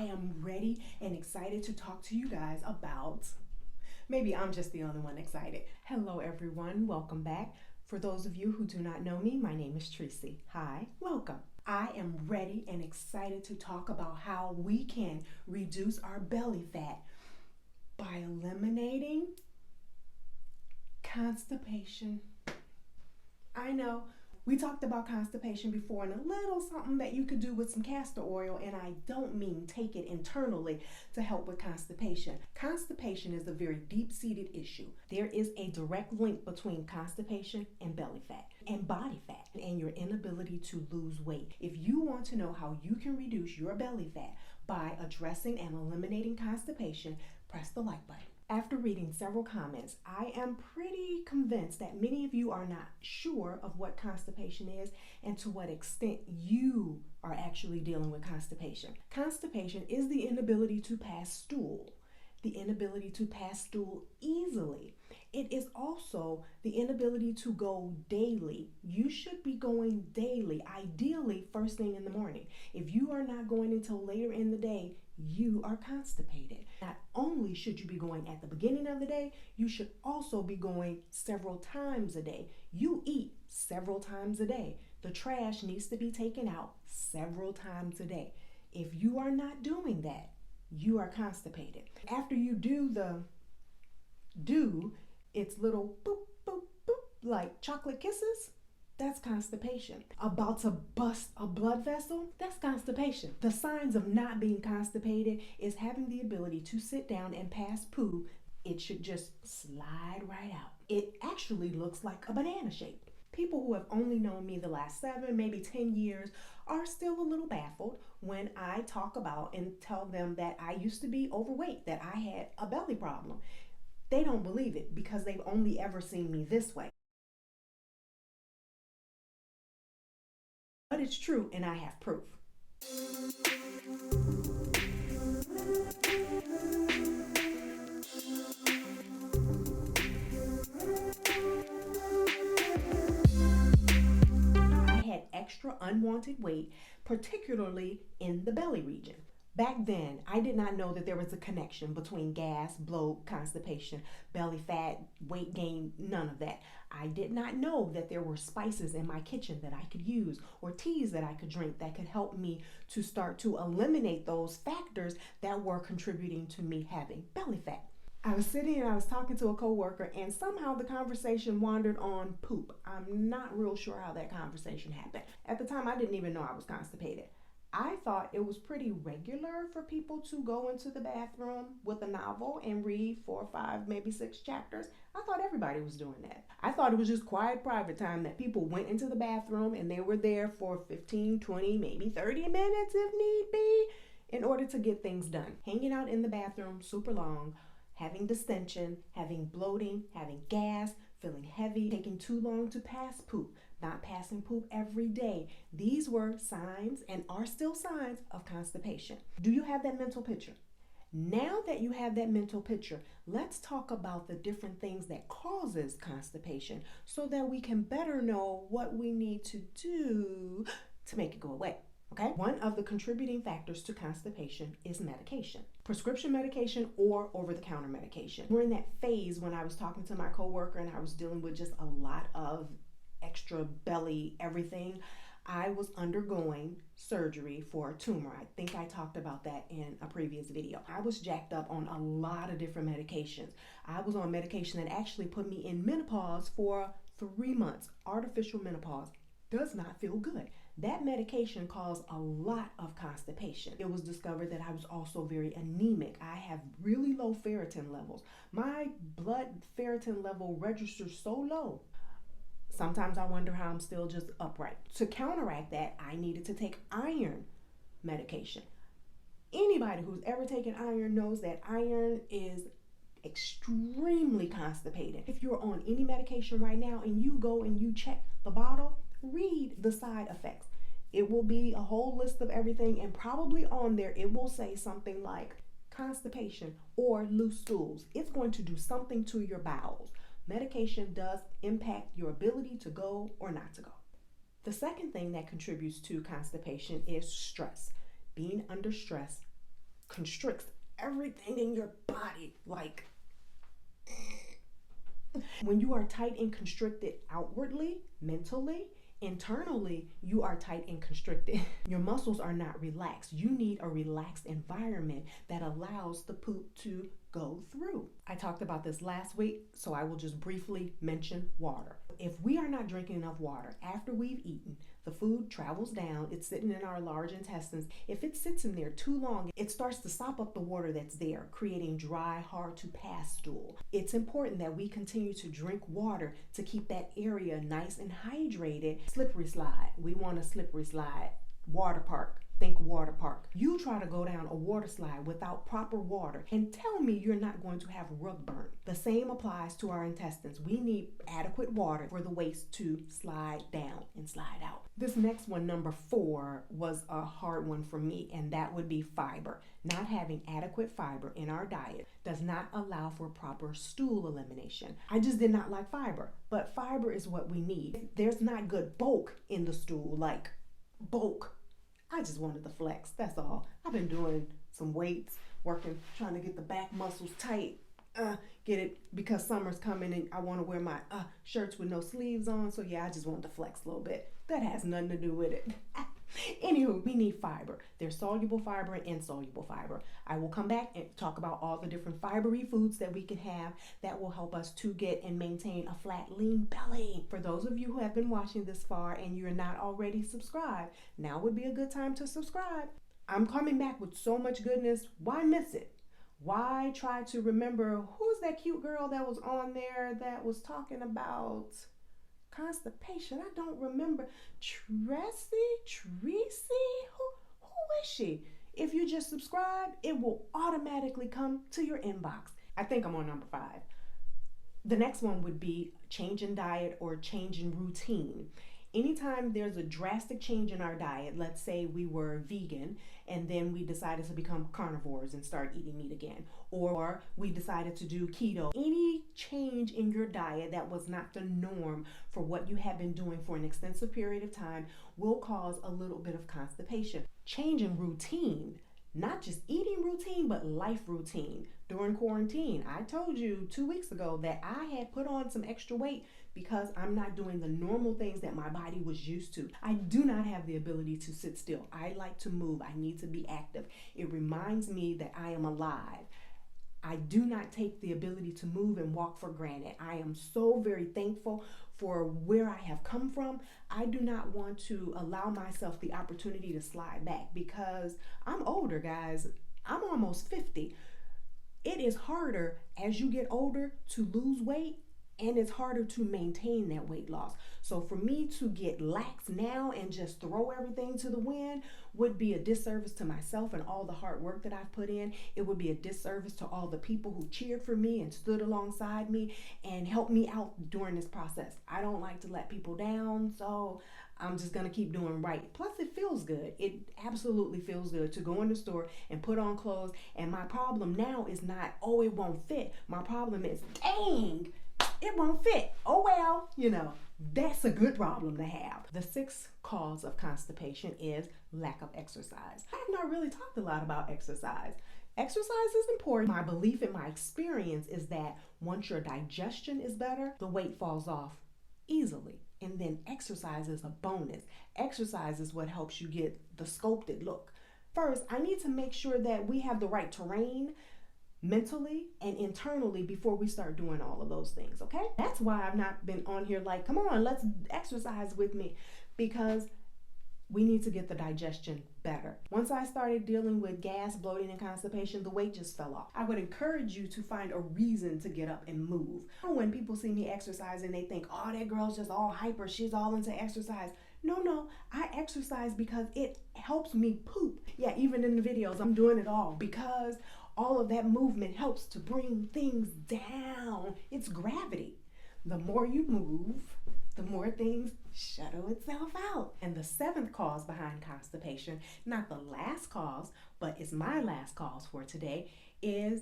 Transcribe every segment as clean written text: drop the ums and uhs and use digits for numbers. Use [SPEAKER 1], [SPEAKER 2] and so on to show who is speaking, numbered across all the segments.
[SPEAKER 1] am ready and excited to talk to you guys about, maybe I'm just the only one excited. Hello everyone, welcome back. For those of you who do not know me, my name is Tracy. Hi, welcome. I am ready and excited to talk about how we can reduce our belly fat by eliminating constipation. I know we talked about constipation before and a little something that you could do with some castor oil, and I don't mean take it internally to help with constipation. Constipation is a very deep-seated issue. There is a direct link between constipation and belly fat and body fat and your inability to lose weight. If you want to know how you can reduce your belly fat by addressing and eliminating constipation, press the like button. After reading several comments, I am pretty convinced that many of you are not sure of what constipation is and to what extent you are actually dealing with constipation. Constipation is the inability to pass stool, the inability to pass stool easily. It is also the inability to go daily. You should be going daily, ideally first thing in the morning. If you are not going until later in the day, you are constipated. Not only should you be going at the beginning of the day, you should also be going several times a day. You eat several times a day. The trash needs to be taken out several times a day. If you are not doing that, you are constipated. After you do its little boop, boop, boop, like chocolate kisses, that's constipation. About to bust a blood vessel, that's constipation. The signs of not being constipated is having the ability to sit down and pass poo. It should just slide right out. It actually looks like a banana shape. People who have only known me the last 7, maybe 10 years are still a little baffled when I talk about and tell them that I used to be overweight, that I had a belly problem. They don't believe it because they've only ever seen me this way. But it's true, and I have proof. I had extra unwanted weight, particularly in the belly region. Back then, I did not know that there was a connection between gas, bloat, constipation, belly fat, weight gain, none of that. I did not know that there were spices in my kitchen that I could use or teas that I could drink that could help me to start to eliminate those factors that were contributing to me having belly fat. I was sitting and I was talking to a coworker, and somehow the conversation wandered on poop. I'm not real sure how that conversation happened. At the time, I didn't even know I was constipated. I thought it was pretty regular for people to go into the bathroom with a novel and read 4, 5, maybe 6 chapters. I thought everybody was doing that. I thought it was just quiet, private time that people went into the bathroom and they were there for 15, 20, maybe 30 minutes if need be in order to get things done. Hanging out in the bathroom super long, having distension, having bloating, having gas, feeling heavy, taking too long to pass poop, not passing poop every day. These were signs and are still signs of constipation. Do you have that mental picture? Now that you have that mental picture, let's talk about the different things that causes constipation so that we can better know what we need to do to make it go away. Okay? One of the contributing factors to constipation is medication. Prescription medication or over-the-counter medication. We're in that phase when I was talking to my coworker and I was dealing with just a lot of extra belly everything. I was undergoing surgery for a tumor. I think I talked about that in a previous video. I was jacked up on a lot of different medications. I was on medication that actually put me in menopause for 3 months. Artificial menopause does not feel good. That medication caused a lot of constipation. It was discovered that I was also very anemic. I have really low ferritin levels. My blood ferritin level registers so low. Sometimes I wonder how I'm still just upright. To counteract that, I needed to take iron medication. Anybody who's ever taken iron knows that iron is extremely constipating. If you're on any medication right now and you go and you check the bottle, read the side effects. It will be a whole list of everything, and probably on there it will say something like constipation or loose stools. It's going to do something to your bowels. Medication does impact your ability to go or not to go. The second thing that contributes to constipation is stress. Being under stress constricts everything in your body. Like, when you are tight and constricted outwardly, mentally, internally, you are tight and constricted. Your muscles are not relaxed. You need a relaxed environment that allows the poop to go through. I talked about this last week, so I will just briefly mention water. If we are not drinking enough water after we've eaten, the food travels down, it's sitting in our large intestines. If it sits in there too long, it starts to sop up the water that's there, creating dry, hard to pass stool. It's important that we continue to drink water to keep that area nice and hydrated. Slippery slide. We want a slippery slide. Water park. Think water park. You try to go down a water slide without proper water and tell me you're not going to have rug burn. The same applies to our intestines. We need adequate water for the waste to slide down and slide out. This next one, number 4, was a hard one for me, and that would be fiber. Not having adequate fiber in our diet does not allow for proper stool elimination. I just did not like fiber, but fiber is what we need. There's not good bulk in the stool, like bulk. I just wanted to flex, that's all. I've been doing some weights, working, trying to get the back muscles tight, get it, because summer's coming and I want to wear my shirts with no sleeves on. So yeah, I just wanted to flex a little bit. That has nothing to do with it. Anywho, we need fiber. There's soluble fiber and insoluble fiber. I will come back and talk about all the different fibery foods that we can have that will help us to get and maintain a flat, lean belly. For those of you who have been watching this far and you're not already subscribed, now would be a good time to subscribe. I'm coming back with so much goodness. Why miss it? Why try to remember who's that cute girl that was on there that was talking about constipation? I don't remember. Tracy? Who is she? If you just subscribe, it will automatically come to your inbox. I think I'm on number 5. The next one would be change in diet or change in routine. Anytime there's a drastic change in our diet, let's say we were vegan and then we decided to become carnivores and start eating meat again, or we decided to do keto. Any change in your diet that was not the norm for what you have been doing for an extensive period of time will cause a little bit of constipation. Change in routine, not just eating routine, but life routine. During quarantine, I told you 2 weeks ago that I had put on some extra weight because I'm not doing the normal things that my body was used to. I do not have the ability to sit still. I like to move. I need to be active. It reminds me that I am alive. I do not take the ability to move and walk for granted. I am so very thankful for where I have come from. I do not want to allow myself the opportunity to slide back because I'm older, guys. I'm almost 50. It is harder as you get older to lose weight, and it's harder to maintain that weight loss. So for me to get lax now and just throw everything to the wind would be a disservice to myself and all the hard work that I've put in. It would be a disservice to all the people who cheered for me and stood alongside me and helped me out during this process. I don't like to let people down, so I'm just gonna keep doing right. Plus it feels good. It absolutely feels good to go in the store and put on clothes. And my problem now is not, oh, it won't fit. My problem is, dang, it won't fit. Oh well, that's a good problem to have. The 6th cause of constipation is lack of exercise. I have not really talked a lot about exercise. Exercise is important. My belief and my experience is that once your digestion is better, the weight falls off easily. And then exercise is a bonus. Exercise is what helps you get the sculpted look. First, I need to make sure that we have the right terrain mentally and internally before we start doing all of those things, okay? That's why I've not been on here like, come on, let's exercise with me, because we need to get the digestion better. Once I started dealing with gas, bloating, and constipation, the weight just fell off. I would encourage you to find a reason to get up and move. When people see me exercising, they think, oh, that girl's just all hyper, she's all into exercise. No, I exercise because it helps me poop. Yeah, even in the videos, I'm doing it all because all of that movement helps to bring things down. It's gravity. The more you move, the more things shuttle itself out. And the 7th cause behind constipation, not the last cause, but it's my last cause for today, is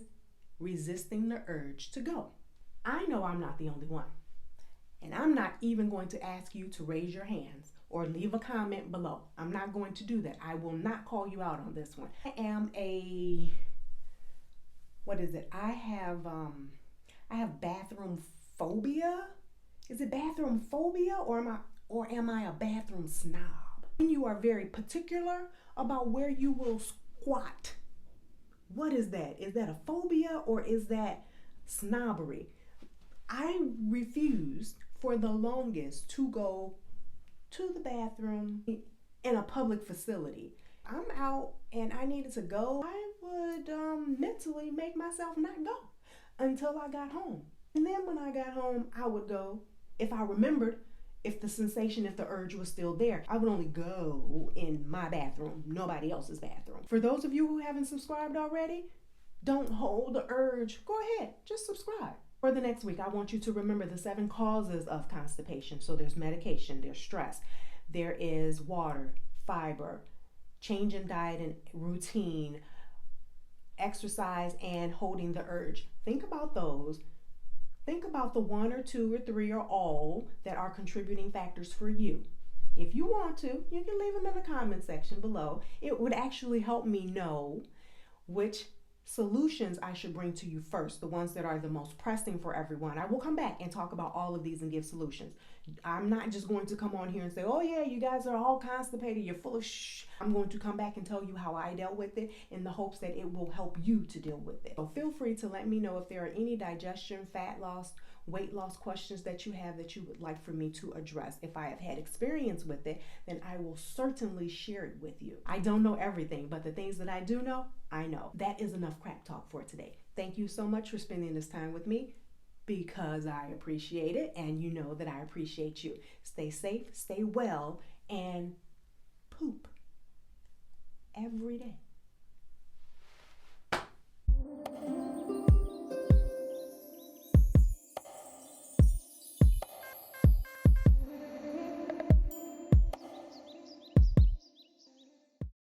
[SPEAKER 1] resisting the urge to go. I know I'm not the only one. And I'm not even going to ask you to raise your hands or leave a comment below. I'm not going to do that. I will not call you out on this one. I am a, what is it? I have bathroom phobia. Is it bathroom phobia, or am I a bathroom snob? When you are very particular about where you will squat, what is that? Is that a phobia or is that snobbery? I refused for the longest to go to the bathroom in a public facility. I'm out and I needed to go. I would mentally make myself not go until I got home. And then when I got home, I would go if I remembered, if the sensation, if the urge was still there. I would only go in my bathroom, nobody else's bathroom. For those of you who haven't subscribed already, don't hold the urge. Go ahead, just subscribe. For the next week, I want you to remember the 7 causes of constipation. So there's medication, there's stress, there is water, fiber, change in diet and routine, exercise, and holding the urge. Think about those. Think about the 1 or 2 or 3 or all that are contributing factors for you. If you want to, you can leave them in the comment section below. It would actually help me know which solutions I should bring to you first, the ones that are the most pressing for everyone. I will come back and talk about all of these and give solutions. I'm not just going to come on here and say, oh yeah, you guys are all constipated, you're full of shh. I'm going to come back and tell you how I dealt with it in the hopes that it will help you to deal with it. So feel free to let me know if there are any digestion, fat loss, weight loss questions that you have that you would like for me to address. If I have had experience with it, then I will certainly share it with you. I don't know everything, but the things that I do know, I know. That is enough crap talk for today. Thank you so much for spending this time with me, because I appreciate it, and you know that I appreciate you. Stay safe, stay well, and poop every day.